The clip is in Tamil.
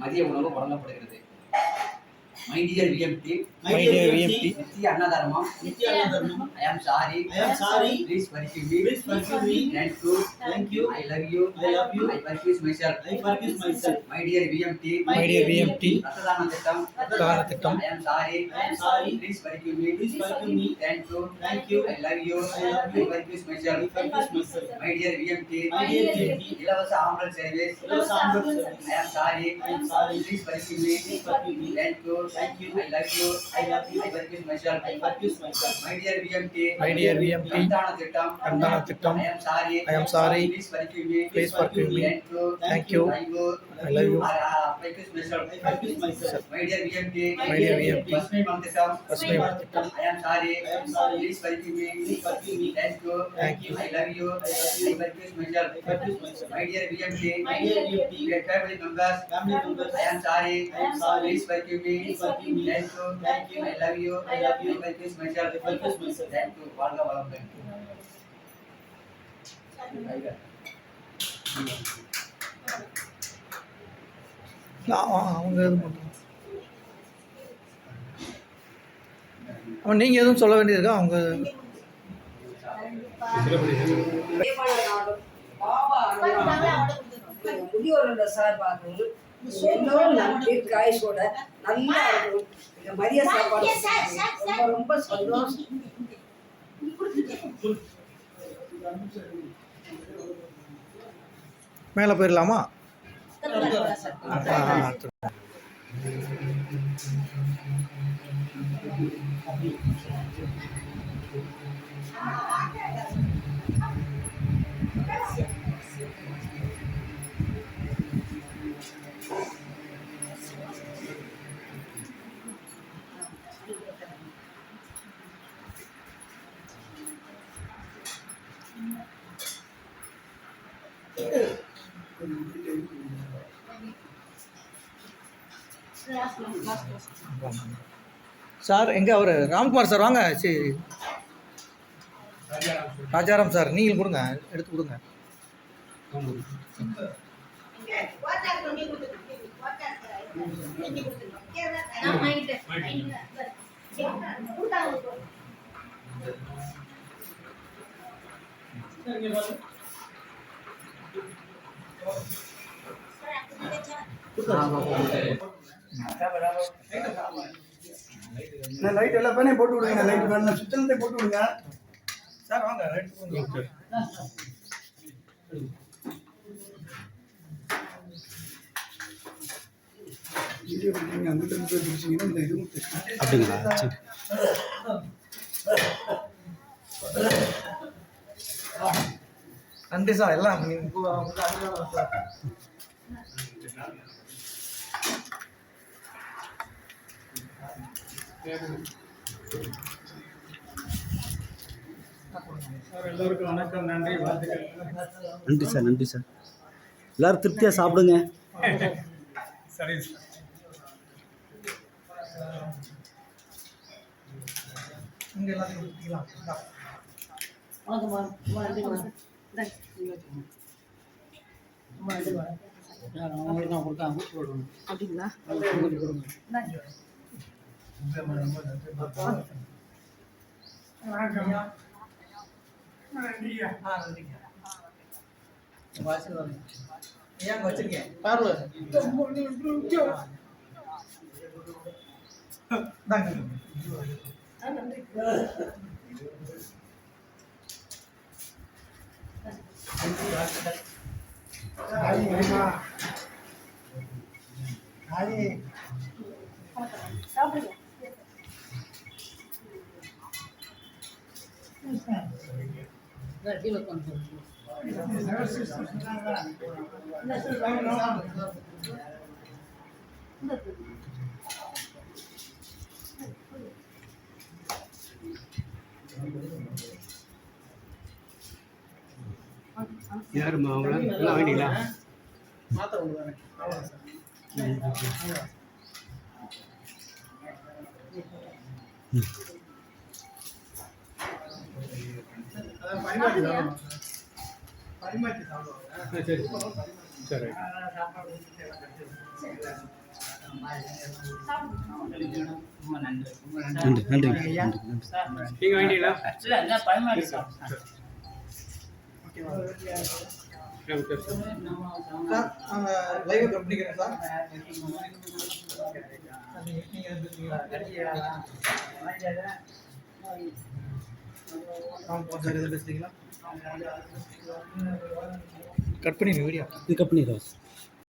மதிய உணவு வழங்கப்படுகிறது. My dear VMT, Nitya Annadharmam, I am sorry, please forgive me, thank you, I love you, I forgive myself, my dear VMT, Ratadana Thittam, I am sorry, please forgive me, thank you, I love you, I forgive myself, my dear VMT, Ilavacha Ambulance Service, I am sorry, please forgive me, thank you, I love you, I forgive myself, my dear VMT, Ratadana Thittam, I am sorry, please forgive me, thank you, I love you, I forgive myself, my dear VMT, Pasmi Thittam, I am sorry, please forgive me, thank you, I love you, I forgive myself, my dear VMT, family members, I am sorry, please forgive me, thank you, I love you, I forgive myself, thank you, வாழ்க வளமுடன். அவங்க எதுவும் பண்ணுறாங்க. அவன் நீங்கள் எதுவும் சொல்ல வேண்டியிருக்கா? அவங்க முதியோரோட சார்பாக எல்லோரும் தீர்க்காயுசோட நல்லா இருக்கணும். மதிய சாப்பாடு ரொம்ப ரொம்ப சந்தோஷம். மேலே போயிடலாமா? சார் எங்கே அவர் ராம்குமார் சார் வாங்க. சரி ராஜாராம் சார் நீங்கள் கொடுங்க, எடுத்து கொடுங்க. லைட் எல்லா பேனையும் போட்டு விடுங்க. லைட் வேணும், சுத்தனத்தை போட்டு விடுங்க. சார் வாங்க ரைட். நீங்கள் அங்கிட்ட இருந்து போய் பிடிச்சிங்கன்னா இந்த இதுவும் அப்படிங்களா? சரி நன்றி சார். எல்லாம் எல்லோருக்கும் வணக்கம், நன்றி, வாழ்த்துக்கள். நன்றி சார். எல்லாரும் திருப்தியாக சாப்பிடுங்க. சரி சார். இங்கே எல்லாத்தையும் கொடுத்துக்கலாம். அப்படிங்களா? ஏன் வச்சிருக்கேன் சாப்பிடுங்க. யாருமா அவங்கள எல்லாம் வேண்டிங்களா? மாத்திரை கொடுக்குறேன். பரிமாற்றி சாப்பிடுவாங்க. சரி சரி ரொம்ப நன்றி நன்றி நன்றி நன்றி நன்றி நீங்கள் வாங்கிட்டீங்களா இல்லை என்ன பயமாயிடுச்சு சார் நாங்கள் லைவை கட் பண்ணிக்கிறேன் சார் சார் எதாவது பேசுறீங்களா கட் பண்ணிடுங்க வீடியோ இது கட் பண்ணிடுறோம்